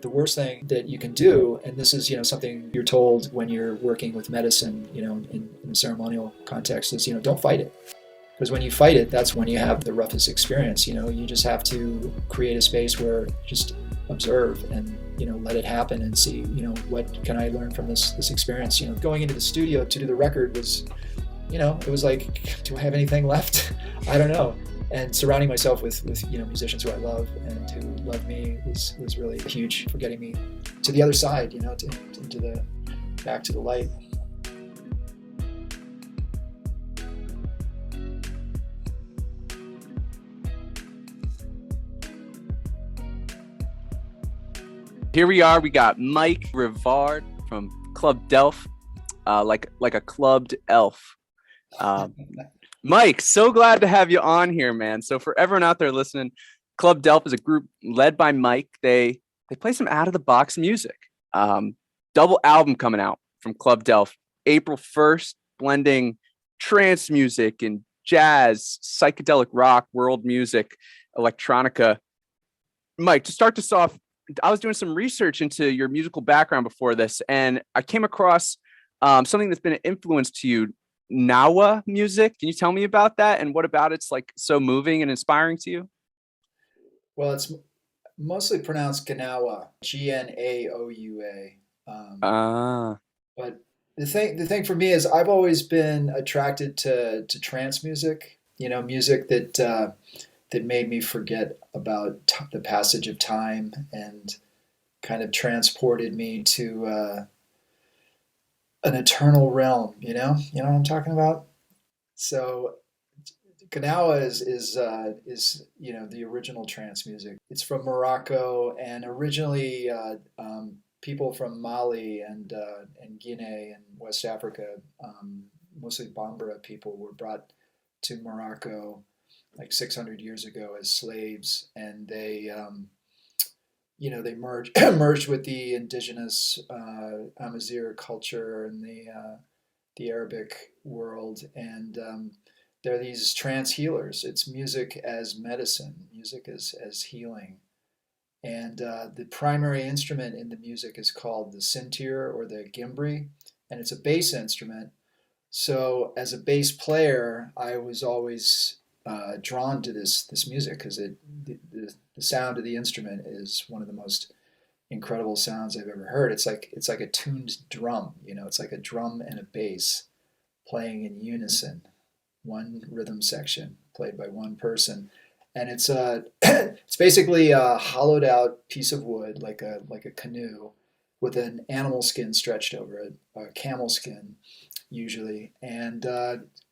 The worst thing that you can do, and this is, something you're told when you're working with medicine, in a ceremonial context, is, don't fight it. Because when you fight it, that's when you have the roughest experience. You just have to create a space where just observe and, let it happen and see, what can I learn from this experience. Going into the studio to do the record was, it was like, do I have anything left? I don't know. And surrounding myself with musicians who I love and who love me was really huge for getting me to the other side, back to the light. Here we are. We got Mike Rivard from Club Delph, like a clubbed elf. Mike, so glad to have you on here, man. So for everyone out there listening, Club Delph is a group led by Mike. They play some out of the box music. Double album coming out from Club Delph, April 1st, blending trance music and jazz, psychedelic rock, world music, electronica. Mike, to start this off, I was doing some research into your musical background before this, and I came across something that's been an influence to you, Gnaoua music. Can you tell me about that and what about it's like so moving and inspiring to you? Well, it's mostly pronounced Gnaoua, Gnaoua. Ah, But the thing for me is I've always been attracted to trance music. Music that made me forget about the passage of time and kind of transported me to an eternal realm. You know what I'm talking about. So Gnawa is the original trance music. It's from Morocco, and originally people from Mali and Guinea and West Africa, mostly Bambara people, were brought to Morocco like 600 years ago as slaves, and they merged with the indigenous Amazigh culture and the Arabic world, and they're these trance healers. It's music as medicine, music as healing. And the primary instrument in the music is called the sintir or the gimbri, and it's a bass instrument. So as a bass player, I was always drawn to this music because the sound of the instrument is one of the most incredible sounds I've ever heard. It's like a tuned drum. It's like a drum and a bass playing in unison, one rhythm section played by one person, and it's it's basically a hollowed out piece of wood, like a canoe, with an animal skin stretched over it, a camel skin usually, and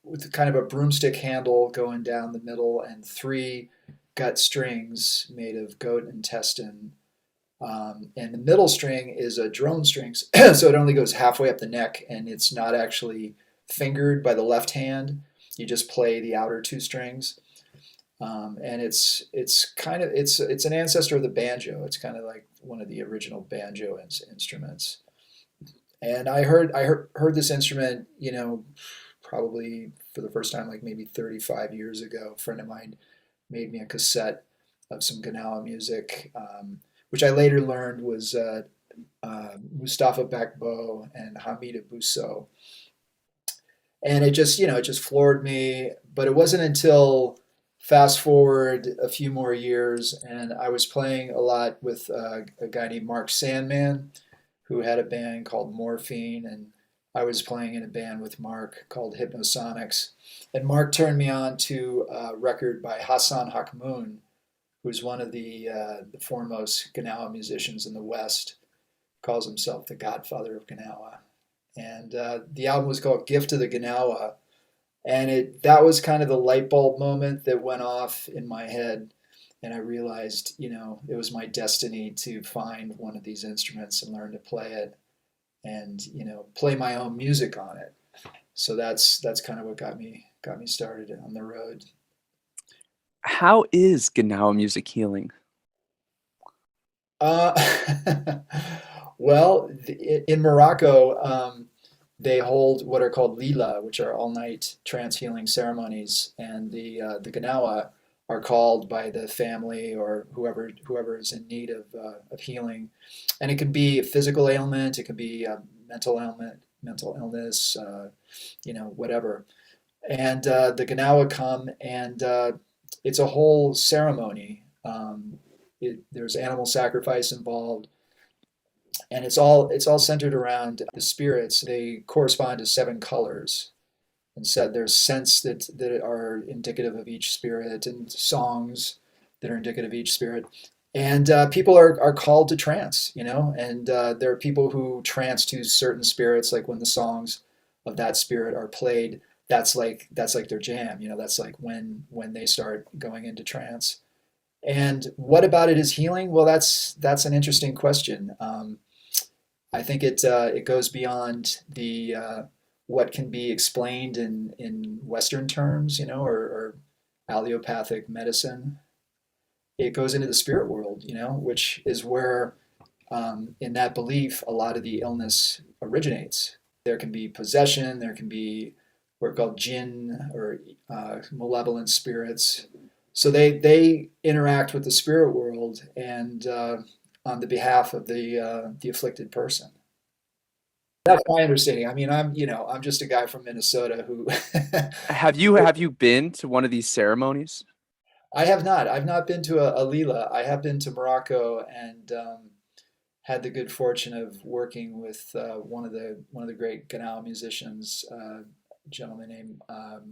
with kind of a broomstick handle going down the middle, and three gut strings made of goat intestine. And the middle string is a drone string, so it only goes halfway up the neck, and it's not actually fingered by the left hand. You just play the outer two strings, and it's an ancestor of the banjo. It's kind of like one of the original banjo instruments. And I heard this instrument, probably for the first time, like maybe 35 years ago. A friend of mine made me a cassette of some Gnawa music, which I later learned was Mustafa Bakbo and Hamida Bousso. And it just floored me. But it wasn't until fast forward a few more years, and I was playing a lot with a guy named Mark Sandman, who had a band called Morphine, and I was playing in a band with Mark called Hypnosonics. And Mark turned me on to a record by Hassan Hakmoun, who's one of the foremost Gnawa musicians in the West, calls himself the godfather of Gnawa. And the album was called Gift to the Gnawa. And that was kind of the light bulb moment that went off in my head. And I realized, it was my destiny to find one of these instruments and learn to play it and, play my own music on it. So that's kind of what got me started on the road. how is Gnawa music healing? Uh, well, in Morocco, they hold what are called lila, which are all-night trance healing ceremonies, and the Gnawa are called by the family or whoever is in need of healing, and it can be a physical ailment, it can be a mental ailment, mental illness, whatever. And the Gnawa come, and it's a whole ceremony. There's animal sacrifice involved, and it's all centered around the spirits. They correspond to seven colors, and so there's scents that are indicative of each spirit, and songs that are indicative of each spirit. And people are called to trance, and there are people who trance to certain spirits, like when the songs of that spirit are played. That's like their jam, That's like when they start going into trance. And what about it is healing? Well, that's an interesting question. I think it goes beyond the what can be explained in Western terms, or allopathic medicine. It goes into the spirit world, which is where, in that belief, a lot of the illness originates. There can be possession, there can be what are called jinn, or malevolent spirits. So they interact with the spirit world, and on the behalf of the afflicted person. That's my understanding. I mean, I'm just a guy from Minnesota who Have you been to one of these ceremonies? I have not. I've not been to a Lila. I have been to Morocco, and had the good fortune of working with one of the great Gnawa musicians, a gentleman named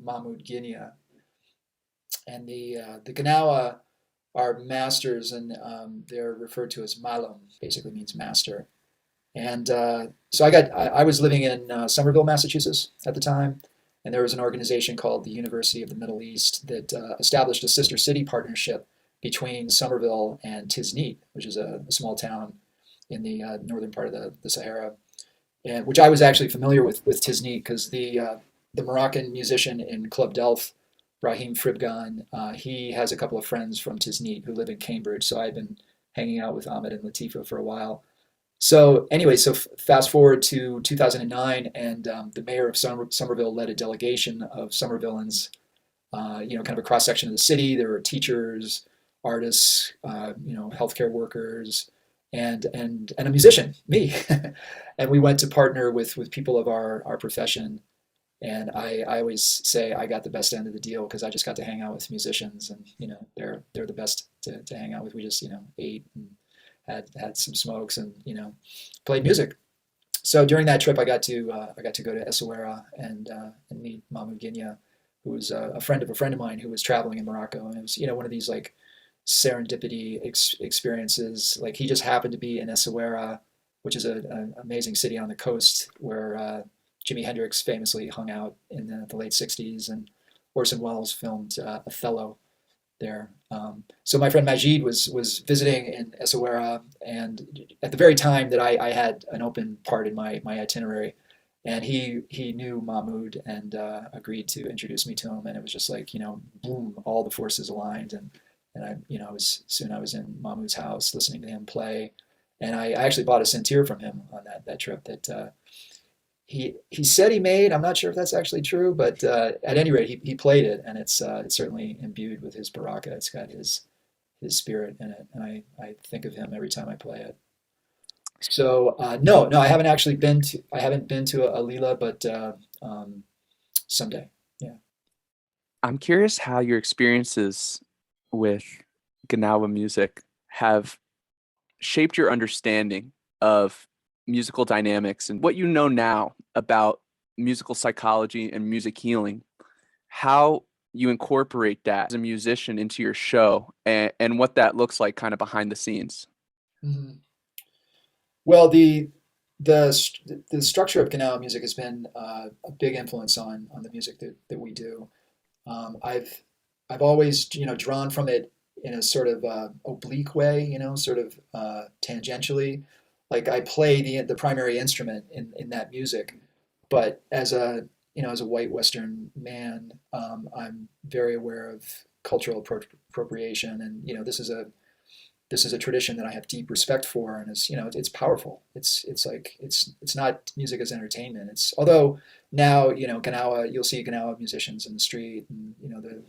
Mahmoud Guinea. And the Gnawa are masters, and they're referred to as Malam, basically means master. And so I was living in Somerville, Massachusetts at the time, and there was an organization called the University of the Middle East that established a sister city partnership between Somerville and Tiznit, which is a small town in the northern part of the Sahara, and which I was actually familiar with Tiznit because the Moroccan musician in Club Delft, Rahim Fribgan, he has a couple of friends from Tiznit who live in Cambridge, so I've been hanging out with Ahmed and Latifa for a while. So anyway, so fast forward to 2009, and the mayor of Somerville led a delegation of Somervillans, kind of a cross section of the city. There were teachers, artists, healthcare workers, and a musician, me, and we went to partner with people of our profession. And I always say I got the best end of the deal because I just got to hang out with musicians, and they're the best to hang out with. We just ate and had some smokes, and played music. So during that trip, I got to go to Essaouira and meet Mahmoud Guinea, who was a friend of a friend of mine who was traveling in Morocco, and it was one of these like serendipity experiences. Like he just happened to be in Essaouira, which is an amazing city on the coast where Jimi Hendrix famously hung out in the late '60s, and Orson Welles filmed Othello there. So my friend Majid was visiting in Essaouira, and at the very time that I had an open part in my itinerary, and he knew Mahmoud and agreed to introduce me to him, and it was just like boom, all the forces aligned, and I was in Mahmoud's house listening to him play, and I actually bought a sintir from him on that trip that he said he made. I'm not sure if that's actually true, but at any rate, he played it, and it's certainly imbued with his baraka. It's got his spirit in it, and I think of him every time I play it. So no, I haven't been to a lila, but someday, yeah. I'm curious how your experiences with Gnawa music have shaped your understanding of musical dynamics and what you know now about musical psychology and music healing, how you incorporate that as a musician into your show, and what that looks like kind of behind the scenes. Mhm. Well, the structure of Gnawa music has been a big influence on the music that we do. I've always drawn from it in a sort of oblique way, sort of tangentially. Like I play the primary instrument in that music, but as a white Western man, I'm very aware of cultural appropriation, and this is this is a tradition that I have deep respect for, and it's, it's powerful. It's like it's not music as entertainment. It's, although now, Gnaoua, you'll see Gnaoua musicians in the street, and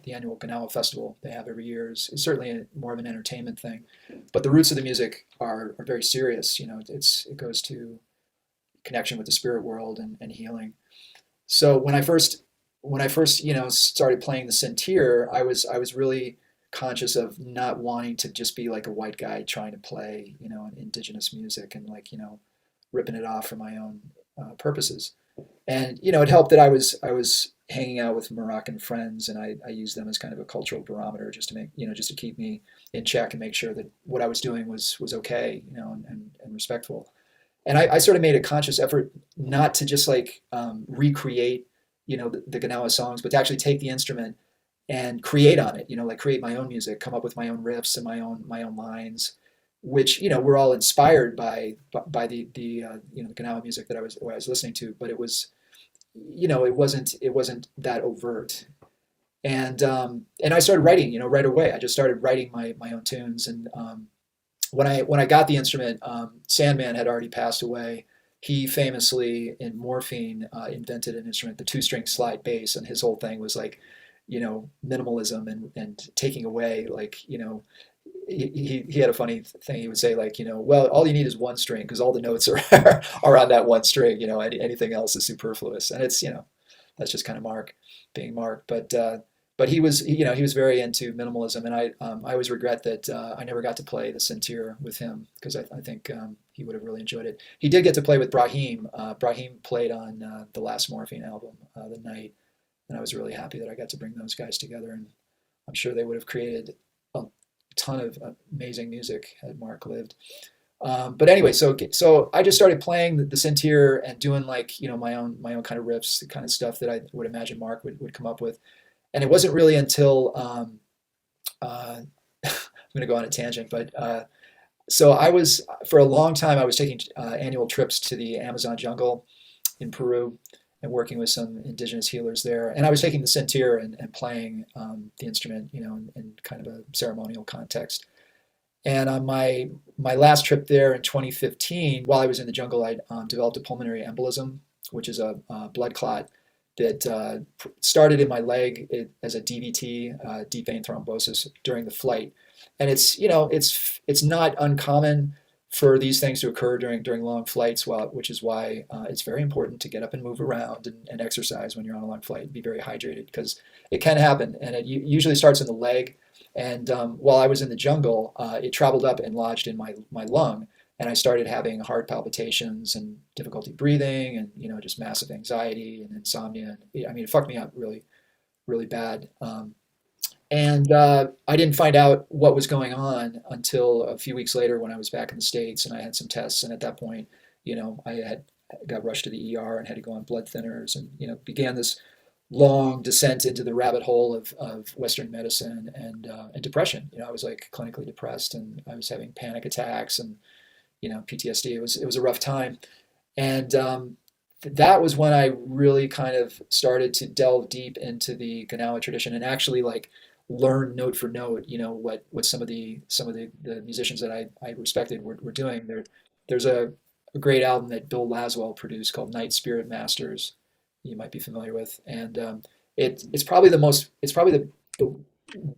the annual Gnaoua festival they have every year is certainly more of an entertainment thing. But the roots of the music are very serious. It goes to connection with the spirit world and healing. So when I first started playing the sintir, I was really conscious of not wanting to just be like a white guy trying to play indigenous music and like ripping it off for my own purposes. And it helped that I was hanging out with Moroccan friends, and I used them as kind of a cultural barometer just to make just to keep me in check and make sure that what I was doing was okay, and respectful. And I sort of made a conscious effort not to just like recreate the Gnawa songs, but to actually take the instrument and create on it, like create my own music, come up with my own riffs and my own lines, which were all inspired by the Gnawa music that I was listening to, but it wasn't that overt. And I started writing, right away. I just started writing my own tunes. And when I got the instrument, Sandman had already passed away. He famously in Morphine invented an instrument, the two-string slide bass, and his whole thing was like, minimalism and taking away, like, he had a funny thing. He would say, like, well, all you need is one string because all the notes are are on that one string. Anything else is superfluous, and it's that's just kind of Mark being Mark. But he was very into minimalism, and I always regret that I never got to play the sintir with him because I think he would have really enjoyed it. He did get to play with Brahim. Brahim played on the last Morphine album, The Night, and I was really happy that I got to bring those guys together, and I'm sure they would have created a ton of amazing music had Mark lived. But anyway, so I just started playing the sintir and doing like my own kind of riffs, the kind of stuff that I would imagine Mark would come up with. And it wasn't really until I'm going to go on a tangent, but so for a long time, I was taking annual trips to the Amazon jungle in Peru and working with some indigenous healers there. And I was taking the sintir and playing the instrument, in kind of a ceremonial context. And on my last trip there in 2015, while I was in the jungle, I developed a pulmonary embolism, which is a blood clot that started in my leg as a DVT, deep vein thrombosis, during the flight. And it's not uncommon for these things to occur during long flights, which is why it's very important to get up and move around and exercise when you're on a long flight. Be very hydrated because it can happen, and it usually starts in the leg. And while I was in the jungle, it traveled up and lodged in my lung, and I started having heart palpitations and difficulty breathing, and just massive anxiety and insomnia. I mean, it fucked me up really, really bad. And I didn't find out what was going on until a few weeks later when I was back in the States and I had some tests. And at that point, I had got rushed to the ER and had to go on blood thinners, and began this long descent into the rabbit hole of Western medicine and depression. I was like clinically depressed, and I was having panic attacks and PTSD. It was a rough time, and that was when I really kind of started to delve deep into the Gnawa tradition and actually like learn note for note, what some of the musicians that I respected were doing. There's a great album that Bill Laswell produced called Night Spirit Masters. You might be familiar with, and it's probably the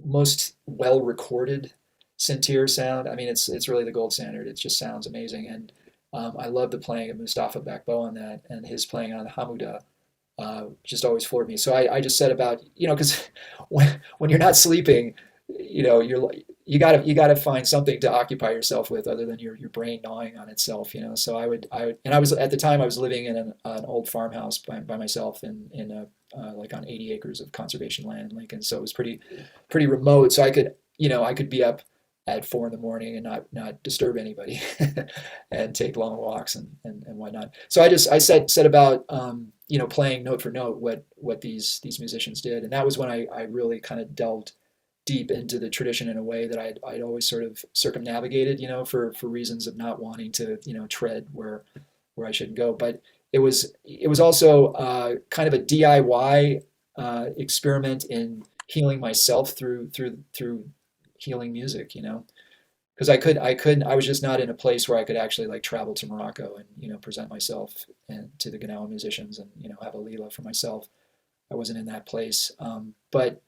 most well recorded sintir sound. I mean, it's really the gold standard. It just sounds amazing, and I love the playing of Mustafa Bakbo on that, and his playing on the Hamuda just always floored me. So I just said about because when you're not sleeping, you gotta find something to occupy yourself with other than your brain gnawing on itself. So I was at the time I was living in an old farmhouse by myself in like on 80 acres of conservation land in Lincoln. So it was pretty remote. So I could be up at 4 in the morning and not disturb anybody and take long walks and whatnot. So I said about playing note for note what these musicians did, and that was when I really kind of delved deep into the tradition in a way that I'd always sort of circumnavigated, for reasons of not wanting to tread where I shouldn't go. But it was also kind of a DIY experiment in healing myself through healing music, because I was just not in a place where I could actually like travel to Morocco and present myself and to the Gnaoua musicians and have a Leela for myself. I wasn't in that place, but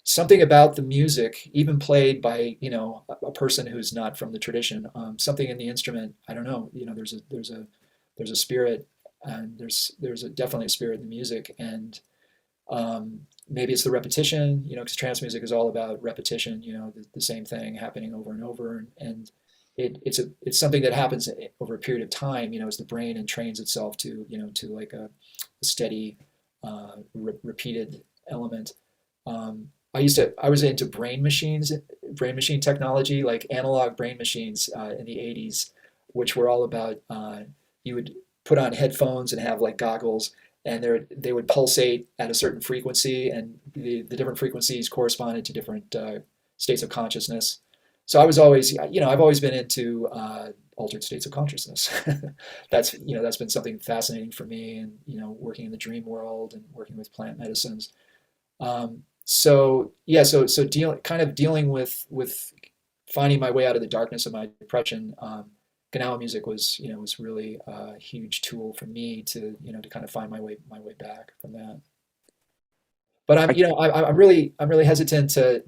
something about the music, even played by a person who's not from the tradition, something in the instrument. I don't know. There's a spirit, and there's definitely a spirit in the music, and maybe it's the repetition. Because trance music is all about repetition. The same thing happening over and over, and it's something that happens over a period of time. As the brain entrains itself to like a steady, repeated element. I was into brain machine technology, like analog brain machines in the 80s, which were all about you would put on headphones and have like goggles, and they would pulsate at a certain frequency, and the different frequencies corresponded to different states of consciousness. So I was always, I've always been into altered states of consciousness. That's been something fascinating for me, and working in the dream world and working with plant medicines. So yeah, so dealing with finding my way out of the darkness of my depression. Gnaoua music was really a huge tool for me to kind of find my way back from that. But I, I'm really hesitant to.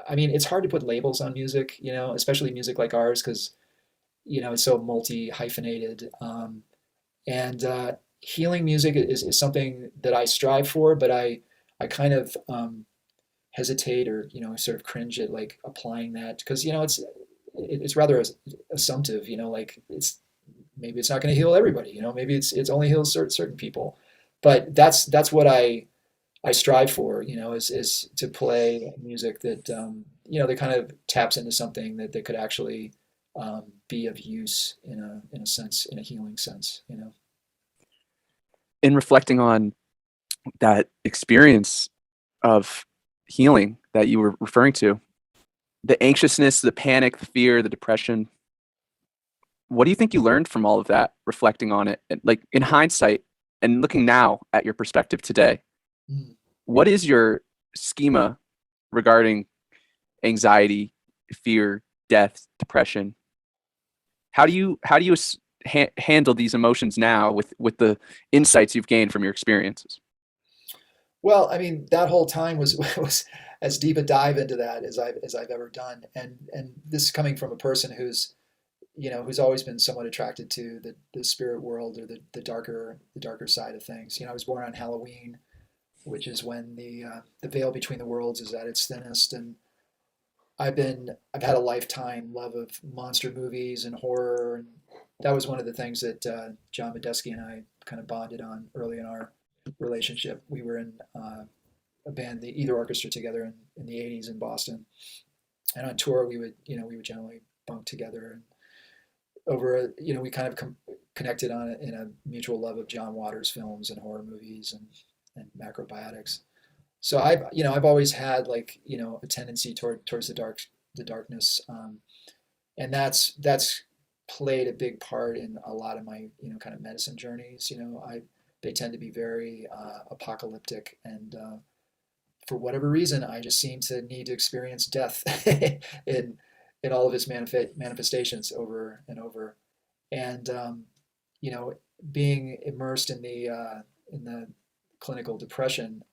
I mean, it's hard to put labels on music, especially music like ours, because it's so multi hyphenated. And healing music is something that I strive for, but I kind of hesitate or sort of cringe at like applying that, because it's rather assumptive. Like maybe it's not going to heal everybody. Maybe it's only heals certain people, but that's what I strive for. Is to play music that that kind of taps into something that could actually be of use in a sense, in a healing sense. in reflecting on that experience of healing that you were referring to, the anxiousness, the panic, the fear, the depression, what do you think you learned from all of that, reflecting on it? And like in hindsight and looking now at your perspective today, Mm. what is your schema regarding anxiety, fear, death, depression? How do you handle these emotions now with the insights you've gained from your experiences? Well, I mean, that whole time was as deep a dive into that as I've ever done, and this is coming from a person who's always been somewhat attracted to the spirit world, or the darker side of things. I was born on Halloween, which is when the veil between the worlds is at its thinnest, and I've had a lifetime love of monster movies and horror, and that was one of the things that John Medeski and I kind of bonded on early in our relationship. We were in a band, the Either Orchestra, together in the '80s in Boston, and on tour we would generally bunk together, and we kind of connected on it in a mutual love of John Waters films and horror movies and macrobiotics. So I've always had like a tendency towards the darkness, and that's played a big part in a lot of my kind of medicine journeys. They tend to be very apocalyptic, and for whatever reason, I just seem to need to experience death in all of its manifestations over and over, and you know being immersed in the clinical depression.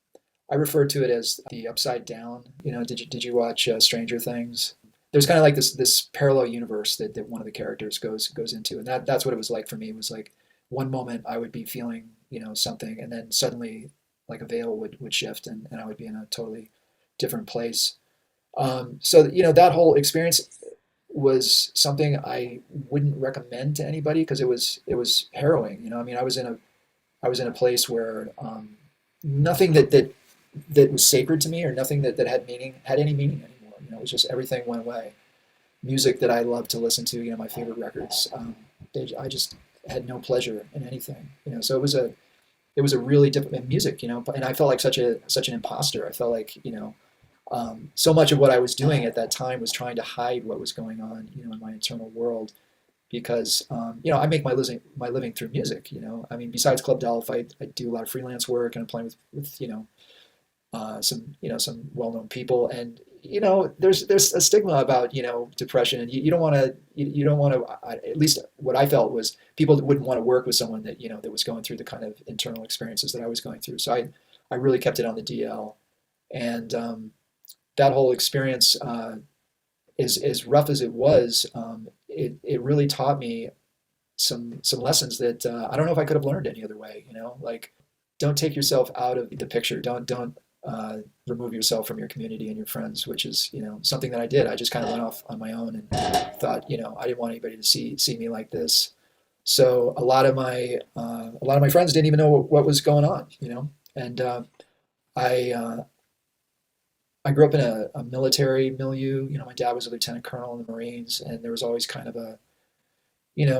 I refer to it as the upside down. Did you watch Stranger Things? There's kind of like this parallel universe that one of the characters goes into, and that's what it was like for me. It was like one moment I would be feeling something, and then suddenly like a veil would shift, and I would be in a totally different place. So that whole experience was something I wouldn't recommend to anybody, because it was harrowing. I mean, I was in a place where nothing that was sacred to me, or nothing that had any meaning anymore. It was just everything went away. Music that I loved to listen to, my favorite records, I just had no pleasure in anything. So it was a really difficult music, and I felt like such an imposter. I felt like so much of what I was doing at that time was trying to hide what was going on, in my internal world, because I make my living through music. I mean, besides Club Delph, I do a lot of freelance work, and I'm playing with some well-known people, and there's a stigma about depression, and you don't want to you don't want to. At least what I felt was people wouldn't want to work with someone that that was going through the kind of internal experiences that I was going through. So I really kept it on the DL, and that whole experience, as rough as it was, it really taught me some lessons that I don't know if I could have learned any other way. Like don't take yourself out of the picture. Don't remove yourself from your community and your friends, which is something that I did. I just kind of went off on my own and thought I didn't want anybody to see me like this. So a lot of my friends didn't even know what was going on. And I I grew up in a military milieu. My dad was a lieutenant colonel in the Marines, and there was always kind of a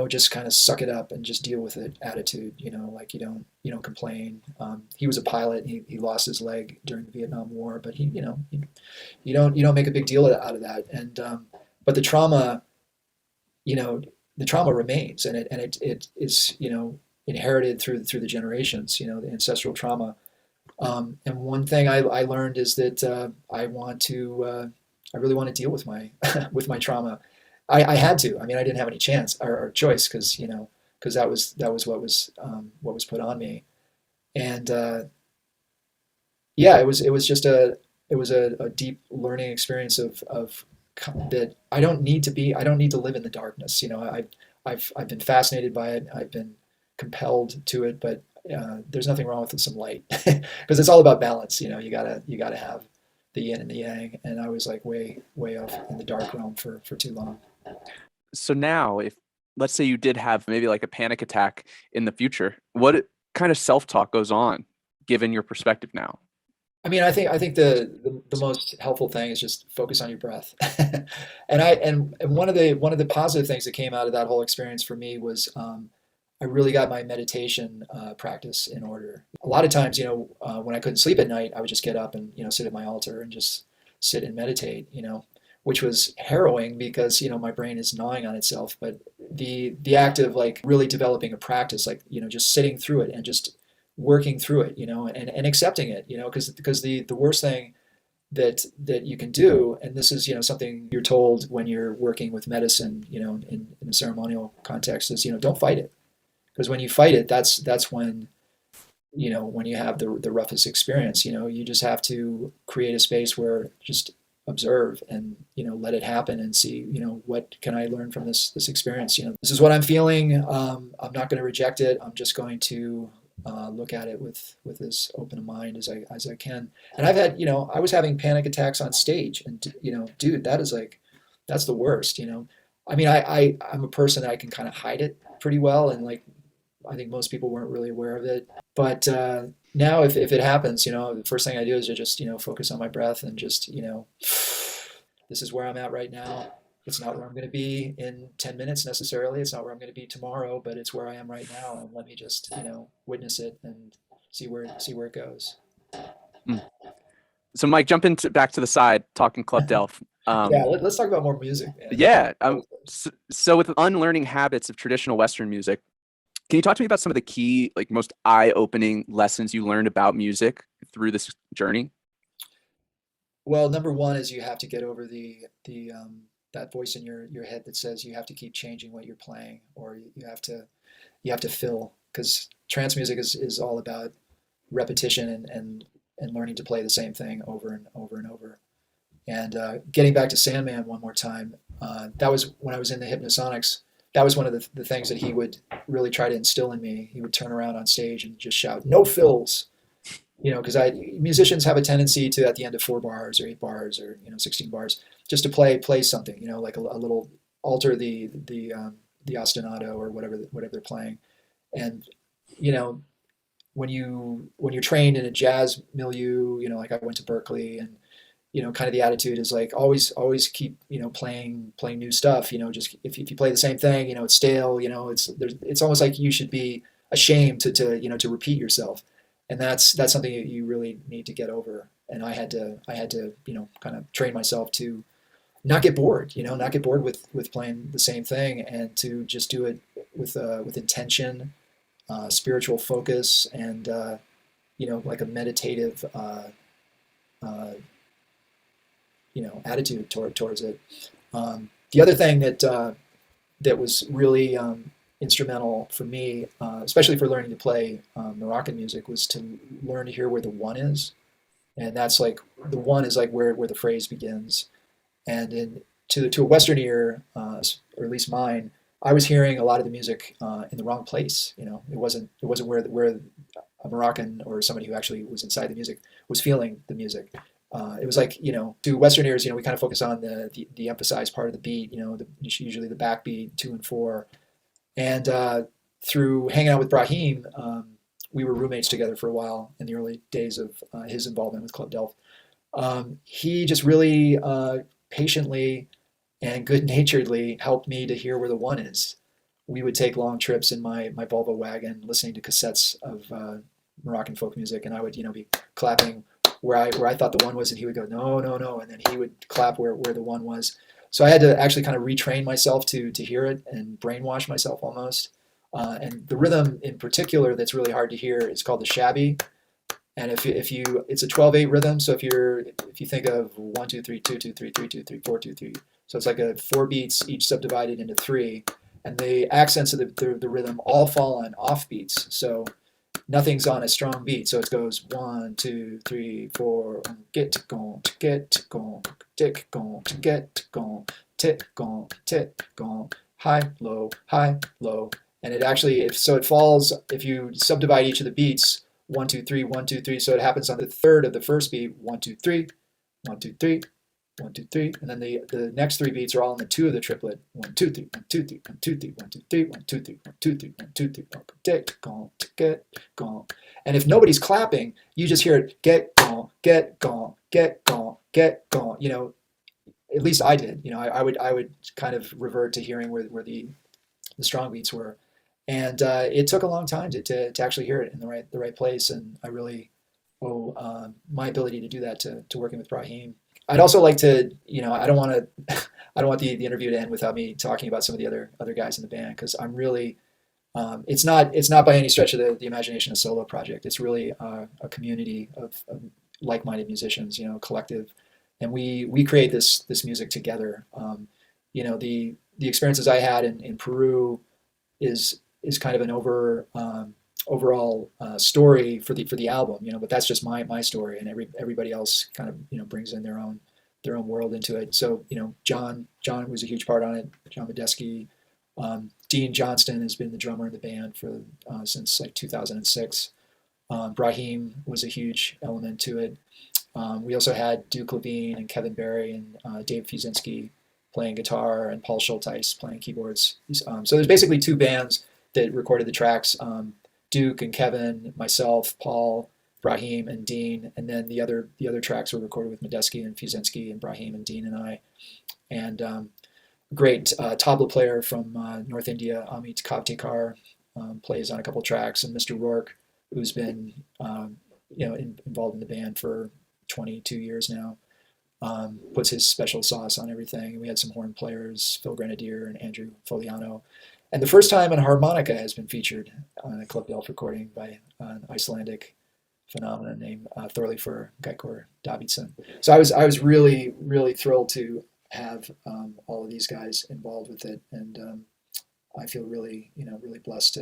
just kind of suck it up and just deal with it attitude. Like you don't complain. He was a pilot. He lost his leg during the Vietnam War, but you don't make a big deal out of that. And but you know, the trauma remains, and it is inherited through the generations. The ancestral trauma. And one thing I learned is that I really want to deal with my with my trauma. I had to. I mean, I didn't have any chance or choice because that was what was put on me. And yeah, it was just a deep learning experience of that I don't need to live in the darkness. I've been fascinated by it. I've been compelled to it, but there's nothing wrong with some light because it's all about balance. You gotta have the yin and the yang, and I was like way off in the dark realm for too long. So now, if let's say you did have maybe like a panic attack in the future, what kind of self-talk goes on given your perspective now? I mean, I think the most helpful thing is just focus on your breath. And one of the positive things that came out of that whole experience for me was I really got my meditation practice in order. A lot of times, when I couldn't sleep at night, I would just get up and sit at my altar and just sit and meditate. Which was harrowing because my brain is gnawing on itself. But the act of like really developing a practice, like just sitting through it and just working through it, and accepting it, because the worst thing that you can do, and this is something you're told when you're working with medicine, in a ceremonial context, is don't fight it, because when you fight it, that's when you have the roughest experience. You just have to create a space where just observe and let it happen and see what can I learn from this experience. This is what I'm feeling. I'm not going to reject it. I'm just going to look at it with as open a mind as I can. And I've had I was having panic attacks on stage, and dude, that's the worst. I mean, I'm a person that I can kind of hide it pretty well, and like I think most people weren't really aware of it. But now, if it happens, the first thing I do is to just focus on my breath and just this is where I'm at right now. It's not where I'm going to be in 10 minutes necessarily. It's not where I'm going to be tomorrow, but it's where I am right now, and let me just witness it and see where it goes. Mm. So Mike, jump into back to the side, talking Club Delph. Yeah, let's talk about more music, man. Yeah. So with unlearning habits of traditional Western music, can you talk to me about some of the key, like most eye-opening lessons you learned about music through this journey? Well, number one is you have to get over the that voice in your head that says you have to keep changing what you're playing, or you have to fill, because trance music is all about repetition and learning to play the same thing over and over and over. And getting back to Sandman one more time, that was when I was in the Hypnosonics. That was one of the things that he would really try to instill in me. He would turn around on stage and just shout, "No fills," because musicians have a tendency to, at the end of 4 bars or 8 bars or 16 bars, just to play something, like a little alter the ostinato or whatever they're playing. And you know when you're trained in a jazz milieu, like I went to Berkeley, and kind of the attitude is like always keep playing new stuff. Just if you play the same thing, it's stale. It's almost like you should be ashamed to repeat yourself, and that's something that you really need to get over. And I had to kind of train myself to not get bored. Not get bored with playing the same thing, and to just do it with intention, spiritual focus, and like a meditative. Uh, attitude towards it. The other thing that was really instrumental for me, especially for learning to play Moroccan music, was to learn to hear where the one is, and that's like the one is like where the phrase begins, and to a Western ear, or at least mine, I was hearing a lot of the music in the wrong place. It wasn't where a Moroccan or somebody who actually was inside the music was feeling the music. It was like, to Western ears, we kind of focus on the emphasized part of the beat, usually the backbeat, 2 and 4. And through hanging out with Brahim, we were roommates together for a while in the early days of his involvement with Club Delft. He just really patiently and good-naturedly helped me to hear where the one is. We would take long trips in my Volvo wagon, listening to cassettes of Moroccan folk music, and I would be clapping where I thought the one was, and he would go no no no, and then he would clap where the one was. So I had to actually kind of retrain myself to hear it and brainwash myself almost. And the rhythm in particular that's really hard to hear is called the shabby. And if you it's a 12/8 rhythm. So if you think of 1 2 3 2 2 3 3 2 3 4 2 3, so it's like 4 beats each subdivided into 3, and the accents of the rhythm all fall on off beats. So nothing's on a strong beat. So it goes 1 2 3 4, get gone, tick gone, get gone, tick gone, high low, and it actually it falls if you subdivide each of the beats 1 2 3 1 2 3. So it happens on the third of the first beat 1 2 3 1 2 3 1 2 3, and then the next 3 beats are all in the 2 of the triplet 1 2 3 1 2 3 1 2 3 1 2 3 1 2 3 1 2 3 1 2 3 get gone, get gone. And if nobody's clapping, you just hear it get gone, get gone, get gone, get gone. At least I did. I would kind of revert to hearing where the strong beats were, and it took a long time to actually hear it in the right place. And I really owe my ability to do that to working with Brahim. I'd also like to, I don't want the interview to end without me talking about some of the other guys in the band, because I'm really, it's not by any stretch of the imagination a solo project. It's really a community of like-minded musicians, collective, and we create this music together. The experiences I had in Peru is kind of an overall story for the album, but that's just my story, and everybody else kind of brings in their own world into it. So John was a huge part on it. John Medeski, Dean Johnston has been the drummer in the band for since like 2006. Brahim was a huge element to it. We also had Duke Levine and Kevin Barry and Dave Fusinski playing guitar, and Paul Schulteis playing keyboards. So there's basically 2 bands that recorded the tracks. Duke and Kevin, myself, Paul, Brahim, and Dean, and then the other tracks were recorded with Medeski and Fusinski and Brahim and Dean and I. And great tabla player from North India, Amit Kavtekar, plays on a couple tracks, and Mr. Rourke, who's been involved in the band for 22 years now, puts his special sauce on everything. And we had some horn players, Phil Grenadier and Andrew Foliano. And the first time a harmonica has been featured on a Club Delft recording by an Icelandic phenomenon named Thorleifur Geikur Davidson. So I was really, really thrilled to have all of these guys involved with it, and I feel really, really blessed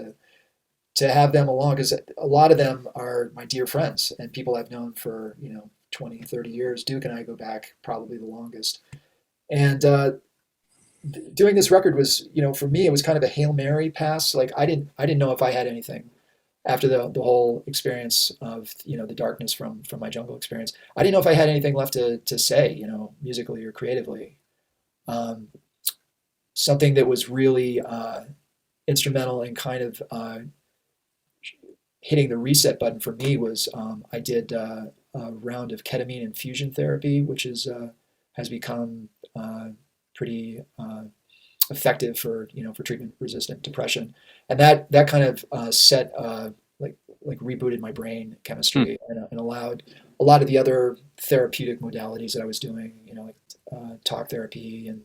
to have them along, because a lot of them are my dear friends and people I've known for 20, 30 years. Duke and I go back probably the longest, and doing this record was, for me, it was kind of a Hail Mary pass. Like I didn't know if I had anything after the whole experience of, the darkness from my jungle experience. I didn't know if I had anything left to say, musically or creatively. Something that was really instrumental in kind of hitting the reset button for me was I did a round of ketamine infusion therapy, which has become pretty effective for treatment-resistant depression, and that kind of set like rebooted my brain chemistry, and allowed a lot of the other therapeutic modalities that I was doing, like talk therapy and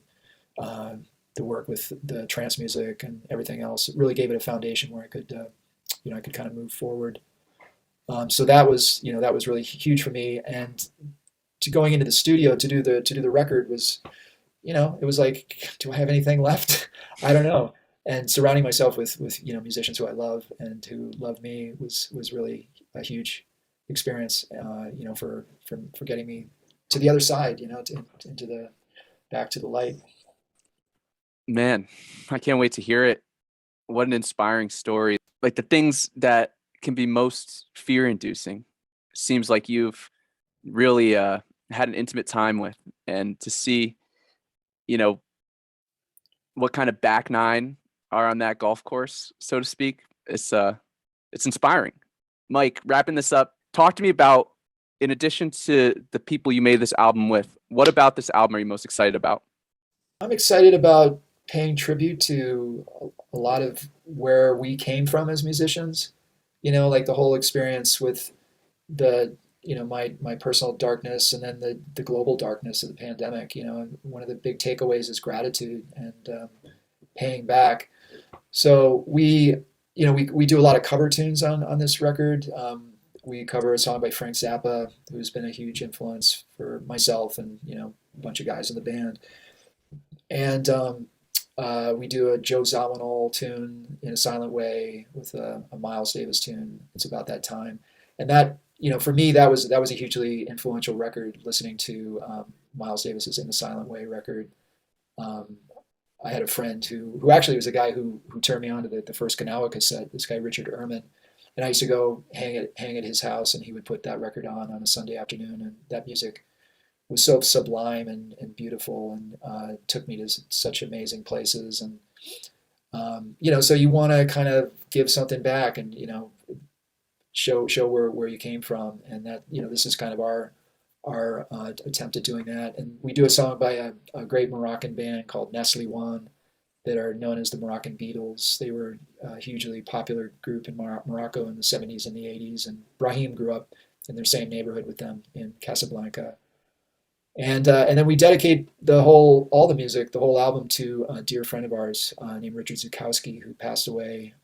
the work with the trance music and everything else. It really gave it a foundation where I could kind of move forward. So that was really huge for me, and to going into the studio to do the record was, it was like, do I have anything left? I don't know. And surrounding myself with musicians who I love and who love me was really a huge experience, for getting me to the other side, into the back to the light. Man, I can't wait to hear it. What an inspiring story. Like the things that can be most fear inducing seems like you've really had an intimate time with, and to see, you know, what kind of back nine are on that golf course, so to speak. It's inspiring. Mike, wrapping this up, talk to me about, in addition to the people you made this album with, what about this album are you most excited about? I'm excited about paying tribute to a lot of where we came from as musicians. Like the whole experience with the my personal darkness, and then the global darkness of the pandemic. And one of the big takeaways is gratitude and paying back. So we do a lot of cover tunes on this record. We cover a song by Frank Zappa, who's been a huge influence for myself and a bunch of guys in the band. And we do a Joe Zawinul tune, In a Silent Way, with a Miles Davis tune. It's about that time, and that, for me, that was a hugely influential record. Listening to Miles Davis's In a Silent Way record. Um, I had a friend who actually was a guy who turned me on to the first Gnaoua cassette. This guy Richard Ehrman, and I used to go hang at his house, and he would put that record on a Sunday afternoon, and that music was so sublime and beautiful, and took me to such amazing places. And so you want to kind of give something back, and show where you came from, and that this is kind of our attempt at doing that. And we do a song by a great Moroccan band called Nestle One, that are known as the Moroccan Beatles. They were a hugely popular group in Morocco in the 70s and the 80s, and Brahim grew up in their same neighborhood with them in Casablanca. And then we dedicate all the music, the whole album, to a dear friend of ours named Richard Zukowski, who passed away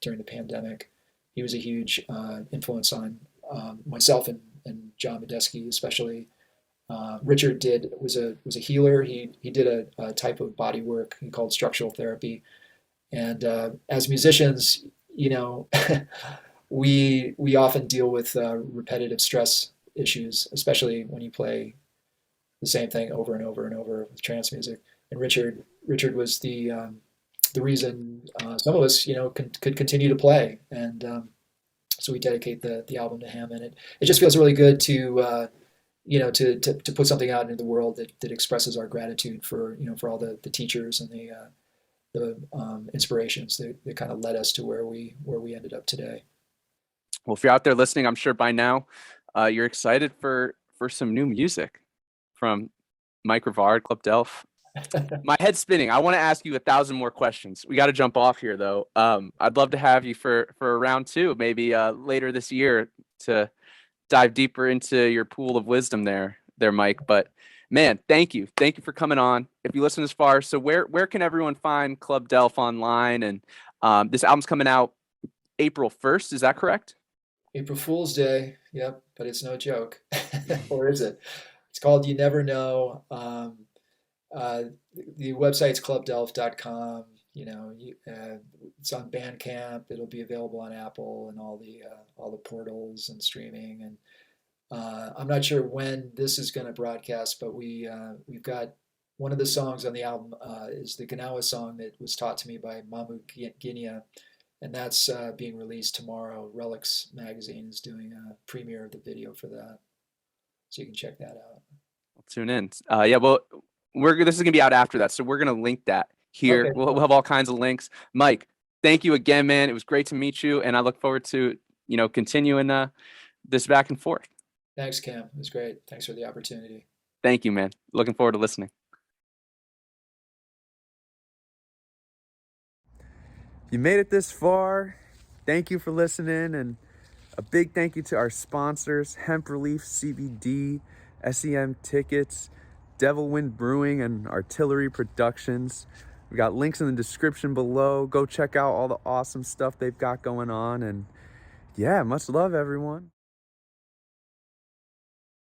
during the pandemic. He was a huge influence on myself and John Medeski, especially. Richard was a healer. He did a type of body work he called structural therapy. And as musicians, we often deal with repetitive stress issues, especially when you play the same thing over and over and over with trance music. And Richard was the reason some of us could continue to play. And so we dedicate the album to him. And it just feels really good to to put something out into the world that expresses our gratitude for all the teachers and the inspirations that kind of led us to where we ended up today. Well, if you're out there listening, I'm sure by now you're excited for some new music from Mike Rivard, Club Delph. My head's spinning. I want to ask you 1,000 more questions. We got to jump off here, though. I'd love to have you for a round two, maybe later this year, to dive deeper into your pool of wisdom there, Mike. But man, thank you for coming on. If you listen this far, so where can everyone find Club Delph online? And this album's coming out April 1st. Is that correct? April Fool's Day. Yep, but it's no joke. Or is it? It's called You Never Know. The website's clubdelph.com. It's on Bandcamp. It'll be available on Apple and all the portals and streaming. And I'm not sure when this is going to broadcast, but we've got one of the songs on the album is the Gnaoua song that was taught to me by Mamu Guinea, and that's being released tomorrow. Relics magazine is doing a premiere of the video for that, so you can check that out. I'll tune in. Yeah, well, this is gonna be out after that, so we're gonna link that here. Okay, we'll cool. have all kinds of links. Mike, thank you again, man. It was great to meet you, and I look forward to continuing this back and forth. Thanks, Cam. It was great. Thanks for the opportunity. Thank you, man. Looking forward to listening. You made it this far. Thank you for listening, and a big thank you to our sponsors, Hemp Relief CBD, SEM Tickets, Devil Wind Brewing, and Artillery Productions. We got links in the description below. Go check out all the awesome stuff they've got going on. And yeah, much love, everyone.